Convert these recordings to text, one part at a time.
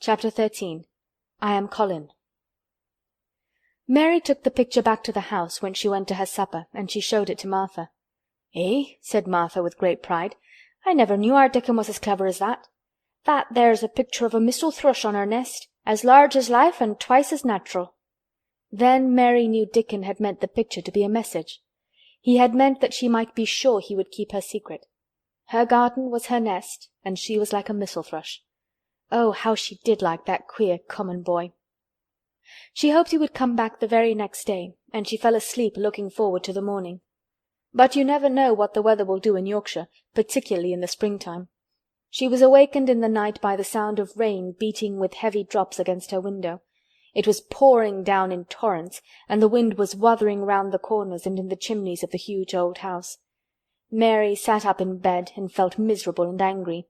Chapter 13. I am Colin. Mary took the picture back to the house when she went to her supper, and she showed it to Martha. "Eh?" said Martha with great pride. "I never knew our Dickon was as clever as that. That there's a picture of a mistle thrush on her nest, as large as life and twice as natural." Then Mary knew Dickon had meant the picture to be a message. He had meant that she might be sure he would keep her secret. Her garden was her nest, and she was like a mistle thrush. Oh, how she did like that queer common boy! She hoped he would come back the very next day, and she fell asleep looking forward to the morning. But you never know what the weather will do in Yorkshire, particularly in the springtime. She was awakened in the night by the sound of rain beating with heavy drops against her window. It was pouring down in torrents, and the wind was wuthering round the corners and in the chimneys of the huge old house. Mary sat up in bed and felt miserable and angry.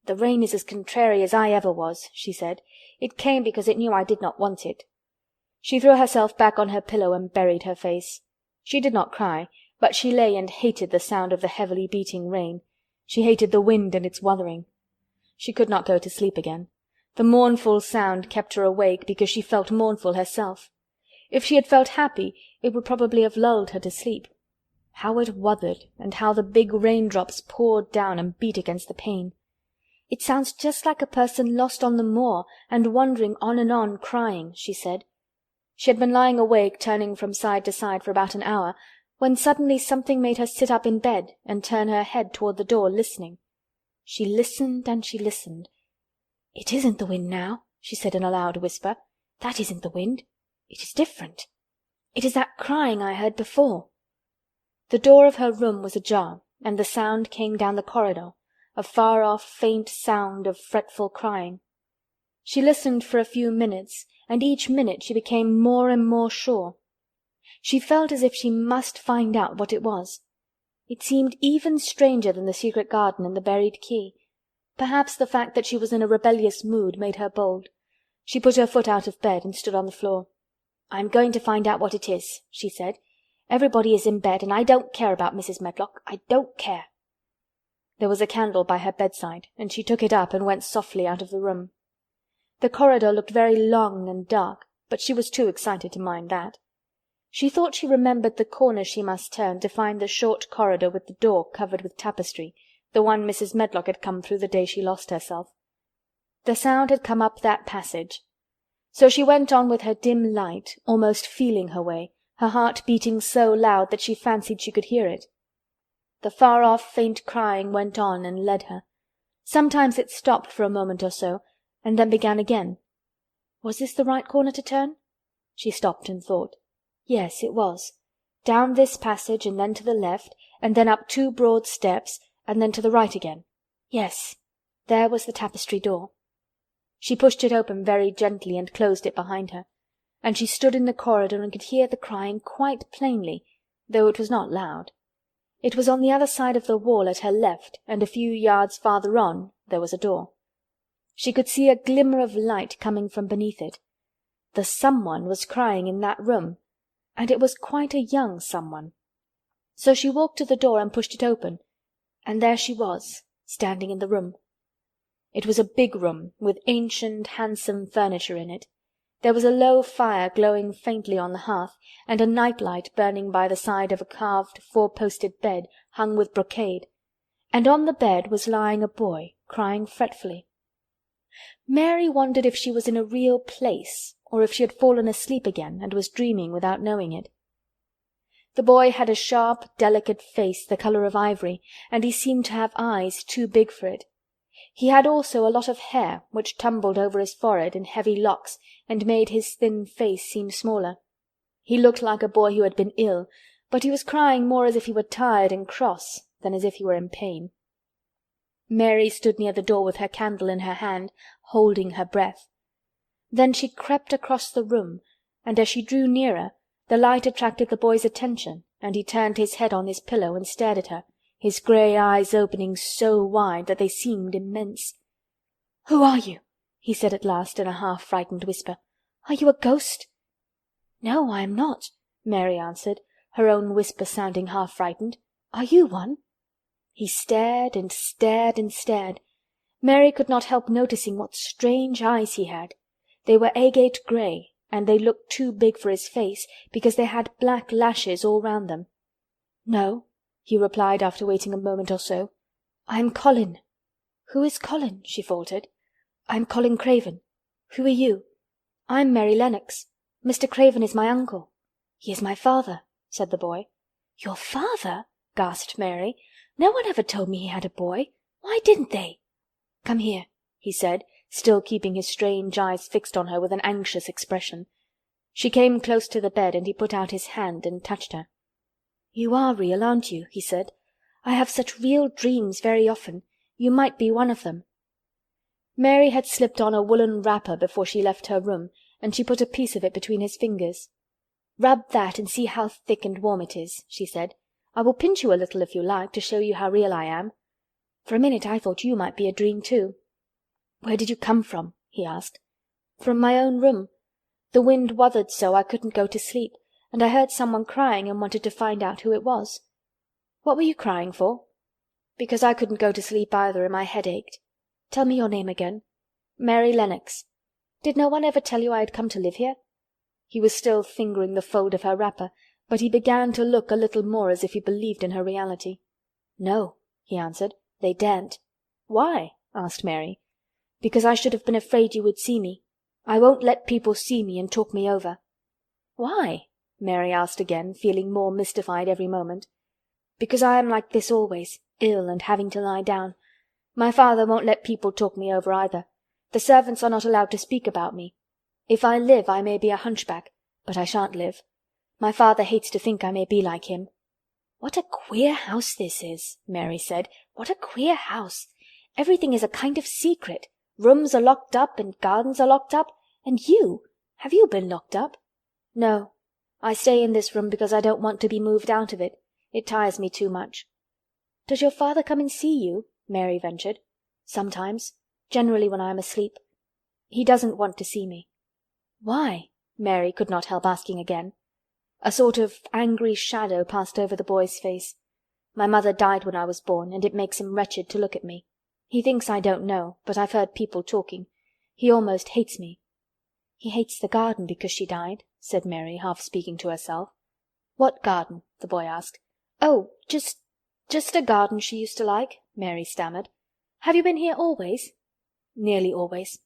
"The rain is as contrary as I ever was," she said. "It came because it knew I did not want it." She threw herself back on her pillow and buried her face. She did not cry, but she lay and hated the sound of the heavily beating rain. She hated the wind and its wuthering. She could not go to sleep again. The mournful sound kept her awake because she felt mournful herself. If she had felt happy, it would probably have lulled her to sleep. How it wuthered, and how the big raindrops poured down and beat against the pane! "It sounds just like a person lost on the moor and wandering on and on, crying," she said. She had been lying awake, turning from side to side for about an hour, when suddenly something made her sit up in bed and turn her head toward the door, listening. She listened and she listened. "It isn't the wind now," she said in a loud whisper. "That isn't the wind. It is different. It is that crying I heard before." The door of her room was ajar, and the sound came down the corridor, a far-off faint sound of fretful crying. She listened for a few minutes, and each minute she became more and more sure. She felt as if she must find out what it was. It seemed even stranger than the secret garden and the buried key. Perhaps the fact that she was in a rebellious mood made her bold. She put her foot out of bed and stood on the floor. "I'm going to find out what it is," she said. "Everybody is in bed, and I don't care about Mrs. Medlock. I don't care." There was a candle by her bedside, and she took it up and went softly out of the room. The corridor looked very long and dark, but she was too excited to mind that. She thought she remembered the corner she must turn to find the short corridor with the door covered with tapestry, the one Mrs. Medlock had come through the day she lost herself. The sound had come up that passage. So she went on with her dim light, almost feeling her way, her heart beating so loud that she fancied she could hear it. The far-off faint crying went on and led her. Sometimes it stopped for a moment or so, and then began again. Was this the right corner to turn? She stopped and thought. Yes, it was. Down this passage and then to the left, and then up 2 broad steps, and then to the right again. Yes, there was the tapestry door. She pushed it open very gently and closed it behind her, and she stood in the corridor and could hear the crying quite plainly, though it was not loud. It was on the other side of the wall at her left, and a few yards farther on there was a door. She could see a glimmer of light coming from beneath it. The someone was crying in that room, and it was quite a young someone. So she walked to the door and pushed it open, and there she was, standing in the room. It was a big room, with ancient, handsome furniture in it. There was a low fire glowing faintly on the hearth, and a night-light burning by the side of a carved 4-posted bed hung with brocade, and on the bed was lying a boy, crying fretfully. Mary wondered if she was in a real place, or if she had fallen asleep again and was dreaming without knowing it. The boy had a sharp, delicate face the colour of ivory, and he seemed to have eyes too big for it. He had also a lot of hair, which tumbled over his forehead in heavy locks and made his thin face seem smaller. He looked like a boy who had been ill, but he was crying more as if he were tired and cross than as if he were in pain. Mary stood near the door with her candle in her hand, holding her breath. Then she crept across the room, and as she drew nearer, the light attracted the boy's attention, and he turned his head on his pillow and stared at her, his grey eyes opening so wide that they seemed immense. "Who are you?" he said at last in a half-frightened whisper. "Are you a ghost?" "No, I am not," Mary answered, her own whisper sounding half-frightened. "Are you one?" He stared and stared and stared. Mary could not help noticing what strange eyes he had. They were agate grey, and they looked too big for his face because they had black lashes all round them. "No," he replied after waiting a moment or so. "I'm Colin." "Who is Colin?" she faltered. "I'm Colin Craven. Who are you?" "I'm Mary Lennox. Mr. Craven is my uncle." "He is my father," said the boy. "Your father?" gasped Mary. "No one ever told me he had a boy. Why didn't they?" "Come here," he said, still keeping his strange eyes fixed on her with an anxious expression. She came close to the bed, and he put out his hand and touched her. "You are real, aren't you?" he said. "I have such real dreams very often. You might be one of them." Mary had slipped on a woolen wrapper before she left her room, and she put a piece of it between his fingers. "Rub that and see how thick and warm it is," she said. "I will pinch you a little if you like, to show you how real I am. For a minute I thought you might be a dream too." "Where did you come from?" he asked. "From my own room. The wind wuthered so I couldn't go to sleep, and I heard someone crying and wanted to find out who it was." "What were you crying for?" "Because I couldn't go to sleep either, and my head ached. Tell me your name again." "Mary Lennox. Did no one ever tell you I had come to live here?" He was still fingering the fold of her wrapper, but he began to look a little more as if he believed in her reality. "No," he answered. "They daren't." "Why?" asked Mary. "Because I should have been afraid you would see me. I won't let people see me and talk me over." "Why?" Mary asked again, feeling more mystified every moment. "Because I am like this always, ill and having to lie down. My father won't let people talk me over either. The servants are not allowed to speak about me. If I live I may be a hunchback, but I shan't live. My father hates to think I may be like him." "What a queer house this is," Mary said. "What a queer house. Everything is a kind of secret. Rooms are locked up and gardens are locked up. And have you been locked up?" "No. I stay in this room because I don't want to be moved out of it. It tires me too much." "Does your father come and see you?" Mary ventured. "Sometimes. Generally when I am asleep. He doesn't want to see me." "Why?" Mary could not help asking again. A sort of angry shadow passed over the boy's face. "My mother died when I was born, and it makes him wretched to look at me. He thinks I don't know, but I've heard people talking. He almost hates me." "He hates the garden because she died," said Mary, half speaking to herself. "What garden?" the boy asked. "Oh, just a garden she used to like," Mary stammered. "Have you been here always?" "Nearly always.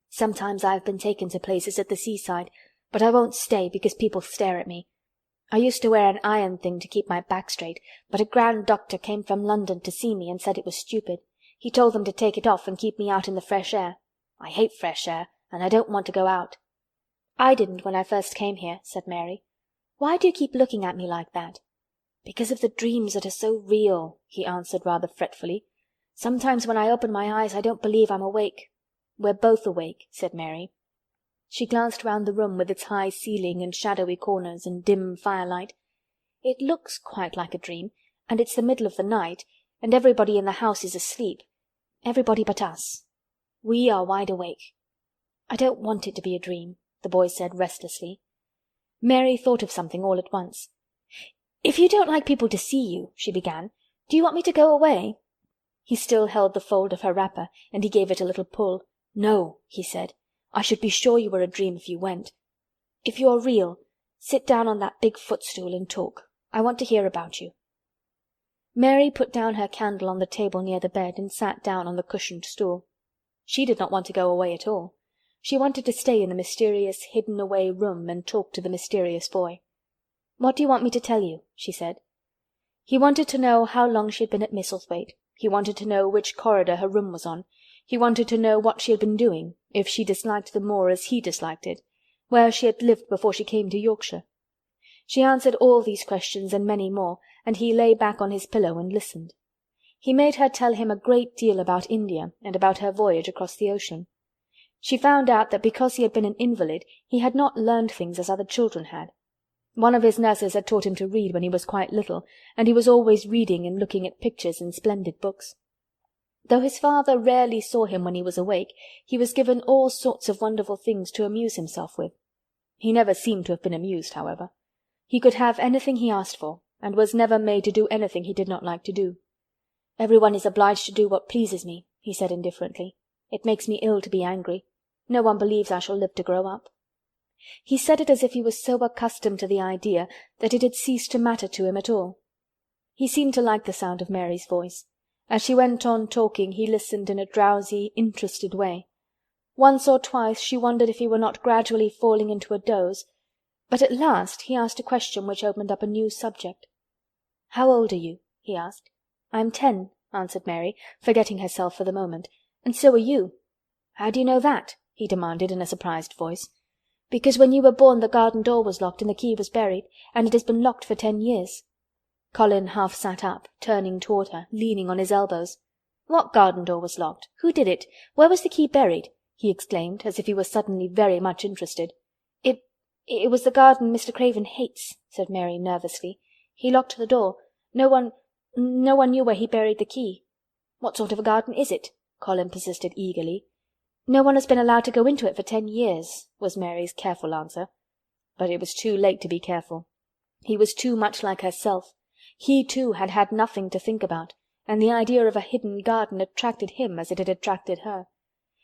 Sometimes I have been taken to places at the seaside, but I won't stay because people stare at me. I used to wear an iron thing to keep my back straight, but a grand doctor came from London to see me and said it was stupid. He told them to take it off and keep me out in the fresh air. I hate fresh air, and I don't want to go out." "I didn't when I first came here," said Mary. "Why do you keep looking at me like that?" "Because of the dreams that are so real," he answered rather fretfully. "Sometimes when I open my eyes I don't believe I'm awake." "We're both awake," said Mary. She glanced round the room with its high ceiling and shadowy corners and dim firelight. "It looks quite like a dream, and it's the middle of the night, and everybody in the house is asleep. Everybody but us. We are wide awake." "I don't want it to be a dream," the boy said restlessly. Mary thought of something all at once. "If you don't like people to see you," she began, "do you want me to go away?" He still held the fold of her wrapper, and he gave it a little pull. "No," he said. "I should be sure you were a dream if you went. If you're real, sit down on that big footstool and talk. I want to hear about you." Mary put down her candle on the table near the bed and sat down on the cushioned stool. She did not want to go away at all. She wanted to stay in the mysterious hidden-away room and talk to the mysterious boy. "What do you want me to tell you?" she said. He wanted to know how long she had been at Misselthwaite. He wanted to know which corridor her room was on. He wanted to know what she had been doing, if she disliked the moor as he disliked it, where she had lived before she came to Yorkshire. She answered all these questions and many more, and he lay back on his pillow and listened. He made her tell him a great deal about India and about her voyage across the ocean. She found out that because he had been an invalid he had not learned things as other children had. One of his nurses had taught him to read when he was quite little, and he was always reading and looking at pictures in splendid books. Though his father rarely saw him when he was awake, he was given all sorts of wonderful things to amuse himself with. He never seemed to have been amused, however. He could have anything he asked for, and was never made to do anything he did not like to do. "Everyone is obliged to do what pleases me," he said indifferently. "It makes me ill to be angry. No one believes I shall live to grow up." He said it as if he was so accustomed to the idea that it had ceased to matter to him at all. He seemed to like the sound of Mary's voice. As she went on talking he listened in a drowsy, interested way. Once or twice she wondered if he were not gradually falling into a doze, but at last he asked a question which opened up a new subject. "How old are you?" he asked. "I'm 10," answered Mary, forgetting herself for the moment. "And so are you." "How do you know that?" he demanded in a surprised voice. "Because when you were born the garden door was locked and the key was buried, and it has been locked for 10 years. Colin half sat up, turning toward her, leaning on his elbows. "What garden door was locked? Who did it? Where was the key buried?" he exclaimed, as if he were suddenly very much interested. It was the garden Mr. Craven hates," said Mary nervously. "He locked the door. No one knew where he buried the key." "What sort of a garden is it?" Colin persisted eagerly. "No one has been allowed to go into it for 10 years," was Mary's careful answer. But it was too late to be careful. He was too much like herself. He too had had nothing to think about, and the idea of a hidden garden attracted him as it had attracted her.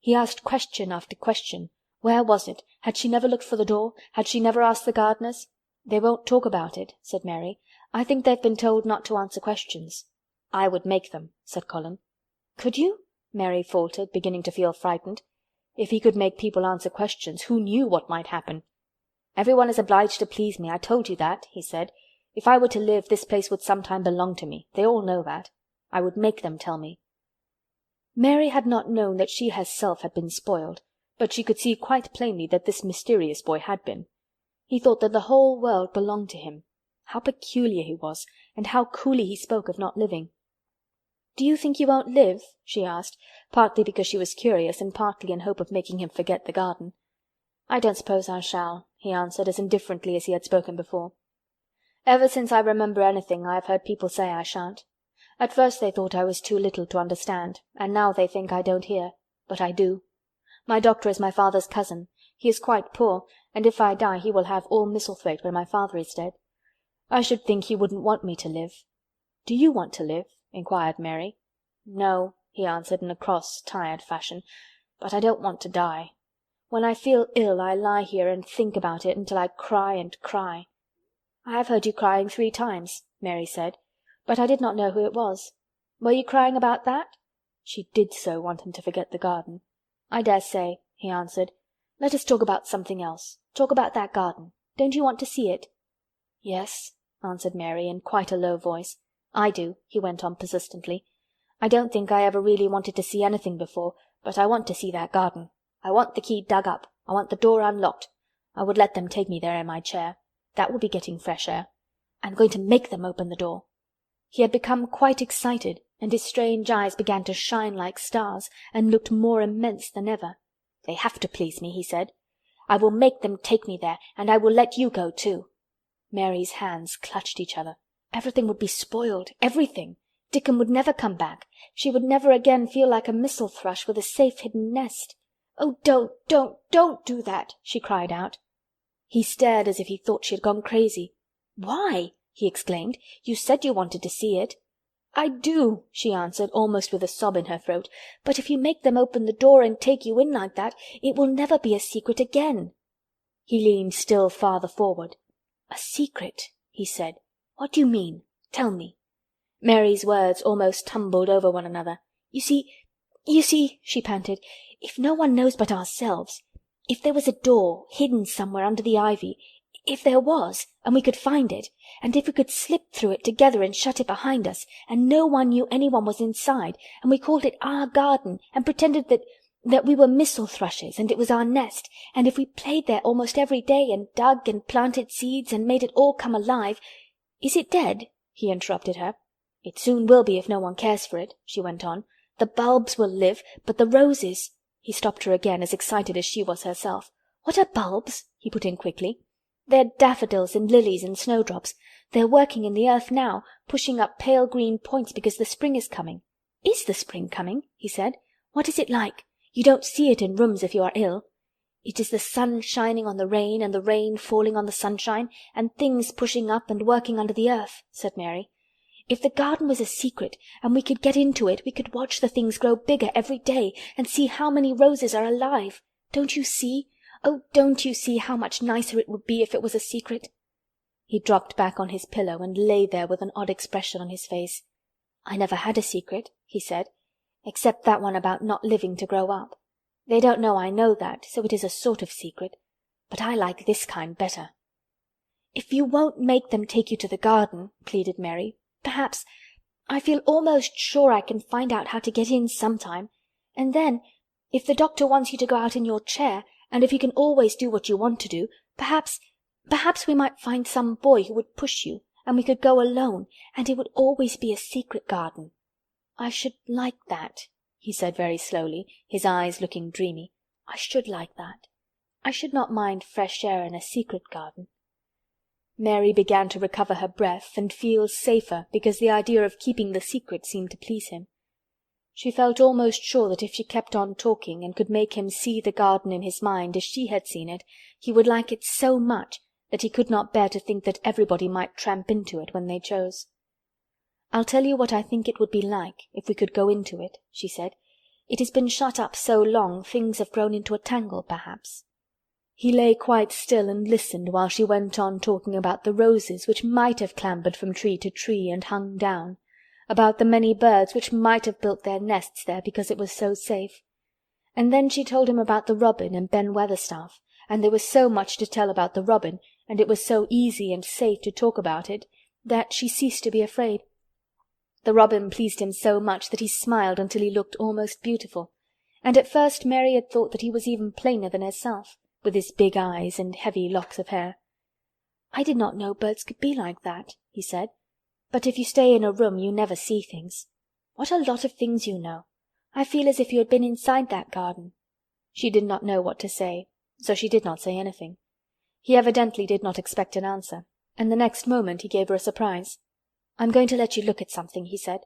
He asked question after question. Where was it? Had she never looked for the door? Had she never asked the gardeners? "They won't talk about it," said Mary. "I think they've been told not to answer questions." "I would make them," said Colin. "Could you?" Mary faltered, beginning to feel frightened. If he could make people answer questions, who knew what might happen? "Everyone is obliged to please me, I told you that," he said. "If I were to live, this place would sometime belong to me. They all know that. I would make them tell me." Mary had not known that she herself had been spoiled, but she could see quite plainly that this mysterious boy had been. He thought that the whole world belonged to him. How peculiar he was, and how coolly he spoke of not living. "Do you think you won't live?" she asked, partly because she was curious and partly in hope of making him forget the garden. "I don't suppose I shall," he answered as indifferently as he had spoken before. "Ever since I remember anything I have heard people say I shan't. At first they thought I was too little to understand, and now they think I don't hear. But I do. My doctor is my father's cousin. He is quite poor, and if I die he will have all Misselthwaite when my father is dead. I should think he wouldn't want me to live." "Do you want to live?" inquired Mary. "No," he answered in a cross, tired fashion, "but I don't want to die. When I feel ill I lie here and think about it until I cry and cry." "I have heard you crying 3 times," Mary said, "but I did not know who it was. Were you crying about that?" She did so want him to forget the garden. "I dare say," he answered. "Let us talk about something else. Talk about that garden. Don't you want to see it?" "Yes," answered Mary in quite a low voice. "I do," he went on persistently. "I don't think I ever really wanted to see anything before, but I want to see that garden. I want the key dug up. I want the door unlocked. I would let them take me there in my chair. That would be getting fresh air. I'm going to make them open the door." He had become quite excited, and his strange eyes began to shine like stars and looked more immense than ever. "They have to please me," he said. "I will make them take me there, and I will let you go too." Mary's hands clutched each other. Everything would be spoiled, everything. Dickon would never come back. She would never again feel like a missel thrush with a safe hidden nest. "Oh, don't do that!" she cried out. He stared as if he thought she had gone crazy. "Why?" he exclaimed. "You said you wanted to see it." "I do," she answered, almost with a sob in her throat. "But if you make them open the door and take you in like that, it will never be a secret again." He leaned still farther forward. "A secret," he said. "What do you mean? Tell me." Mary's words almost tumbled over one another. You see, she panted, "if no one knows but ourselves, if there was a door hidden somewhere under the ivy, if there was, and we could find it, and if we could slip through it together and shut it behind us, and no one knew anyone was inside, and we called it our garden, and pretended that we were missel thrushes, and it was our nest, and if we played there almost every day, and dug and planted seeds, and made it all come alive—" "Is it dead?" he interrupted her. "It soon will be if no one cares for it," she went on. "The bulbs will live, but the roses—" He stopped her again, as excited as she was herself. "What are bulbs?" he put in quickly. "They're daffodils and lilies and snowdrops. They're working in the earth now, pushing up pale green points because the spring is coming." "Is the spring coming?" he said. "What is it like? You don't see it in rooms if you are ill." "It is the sun shining on the rain and the rain falling on the sunshine and things pushing up and working under the earth," said Mary. If the garden was a secret, and we could get into it, we could watch the things grow bigger every day, and see how many roses are alive. Don't you see? Oh, don't you see how much nicer it would be if it was a secret?" He dropped back on his pillow and lay there with an odd expression on his face. "I never had a secret," he said, "except that one about not living to grow up. They don't know I know that, so it is a sort of secret. But I like this kind better." "If you won't make them take you to the garden," pleaded Mary, "perhaps—I feel almost sure I can find out how to get in sometime. And then, if the doctor wants you to go out in your chair, and if you can always do what you want to do, perhaps we might find some boy who would push you, and we could go alone, and it would always be a secret garden. I should like that," he said very slowly, his eyes looking dreamy. "I should like that. I should not mind fresh air in a secret garden." Mary began to recover her breath and feel safer because the idea of keeping the secret seemed to please him. She felt almost sure that if she kept on talking and could make him see the garden in his mind as she had seen it, he would like it so much that he could not bear to think that everybody might tramp into it when they chose. "I'll tell you what I think it would be like if we could go into it," she said. "It has been shut up so long things have grown into a tangle, perhaps." He lay quite still and listened while she went on talking about the roses which might have clambered from tree to tree and hung down, about the many birds which might have built their nests there because it was so safe. And then she told him about the robin and Ben Weatherstaff, and there was so much to tell about the robin, and it was so easy and safe to talk about it, that she ceased to be afraid. The robin pleased him so much that he smiled until he looked almost beautiful, and at first Mary had thought that he was even plainer than herself, with his big eyes and heavy locks of hair. "I did not know birds could be like that," he said. "But if you stay in a room you never see things. What a lot of things you know! I feel as if you had been inside that garden." She did not know what to say, so she did not say anything. He evidently did not expect an answer, and the next moment he gave her a surprise. "I'm going to let you look at something," he said.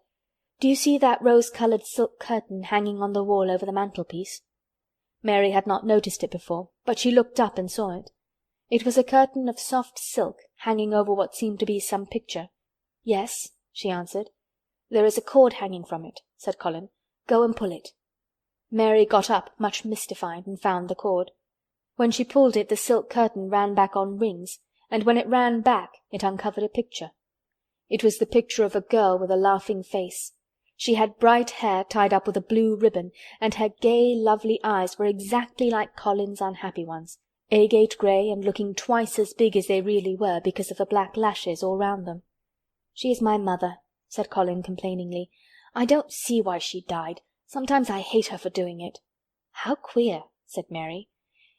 "Do you see that rose-colored silk curtain hanging on the wall over the mantelpiece?" Mary had not noticed it before, but she looked up and saw it. It was a curtain of soft silk hanging over what seemed to be some picture. "Yes," she answered. "There is a cord hanging from it," said Colin. "Go and pull it." Mary got up, much mystified, and found the cord. When she pulled it, the silk curtain ran back on rings, and when it ran back it uncovered a picture. It was the picture of a girl with a laughing face. She had bright hair tied up with a blue ribbon, and her gay, lovely eyes were exactly like Colin's unhappy ones, agate grey and looking twice as big as they really were because of the black lashes all round them. "She is my mother," said Colin complainingly. "I don't see why she died. Sometimes I hate her for doing it." "How queer," said Mary.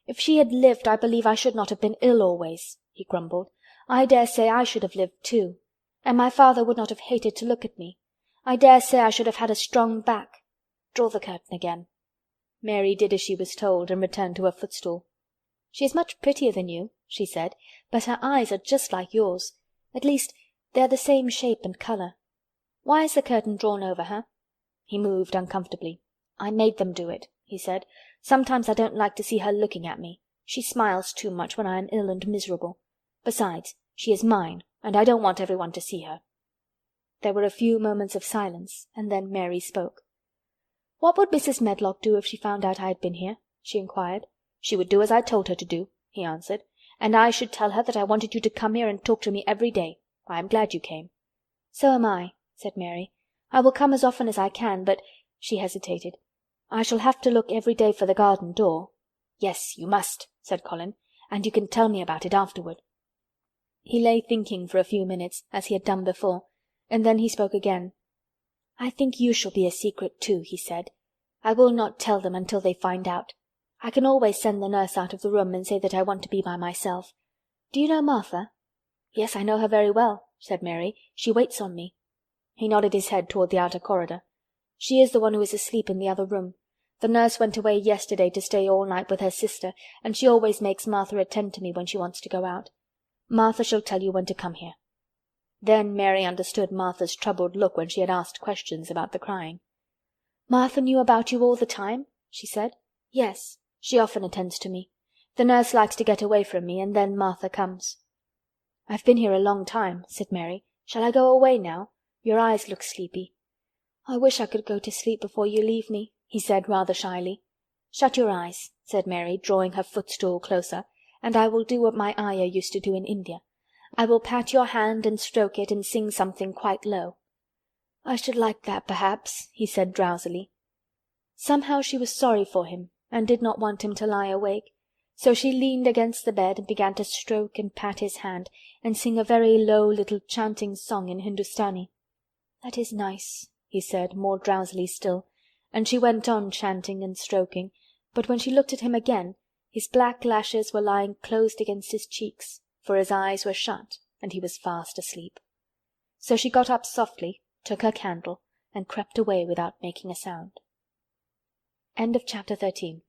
"If she had lived I believe I should not have been ill always," he grumbled. "I dare say I should have lived too. And my father would not have hated to look at me. I dare say I should have had a strong back. Draw the curtain again." Mary did as she was told and returned to her footstool. "She is much prettier than you," she said, "but her eyes are just like yours. At least, they are the same shape and colour. Why is the curtain drawn over her?" He moved uncomfortably. "I made them do it," he said. "Sometimes I don't like to see her looking at me. She smiles too much when I am ill and miserable. Besides, she is mine, and I don't want everyone to see her." There were a few moments of silence, and then Mary spoke. "What would Mrs. Medlock do if she found out I had been here?" she inquired. "She would do as I told her to do," he answered. "And I should tell her that I wanted you to come here and talk to me every day. I am glad you came." "So am I," said Mary. "I will come as often as I can, but—" she hesitated. "I shall have to look every day for the garden door." "Yes, you must," said Colin. "And you can tell me about it afterward." He lay thinking for a few minutes, as he had done before, and then he spoke again. "I think you shall be a secret too," he said. "I will not tell them until they find out. I can always send the nurse out of the room and say that I want to be by myself. Do you know Martha?" "Yes, I know her very well," said Mary. "She waits on me." He nodded his head toward the outer corridor. "She is the one who is asleep in the other room. The nurse went away yesterday to stay all night with her sister, and she always makes Martha attend to me when she wants to go out. Martha shall tell you when to come here." Then Mary understood Martha's troubled look when she had asked questions about the crying. "Martha knew about you all the time?" she said. "Yes. She often attends to me. The nurse likes to get away from me, and then Martha comes." "I've been here a long time," said Mary. "Shall I go away now? Your eyes look sleepy." "I wish I could go to sleep before you leave me," he said rather shyly. "Shut your eyes," said Mary, drawing her footstool closer, "and I will do what my Ayah used to do in India. I will pat your hand and stroke it and sing something quite low." "I should like that, perhaps," he said drowsily. Somehow she was sorry for him and did not want him to lie awake, so she leaned against the bed and began to stroke and pat his hand and sing a very low little chanting song in Hindustani. "That is nice," he said, more drowsily still, and she went on chanting and stroking, but when she looked at him again his black lashes were lying closed against his cheeks, for his eyes were shut and he was fast asleep. So she got up softly, took her candle, and crept away without making a sound. End of chapter 13.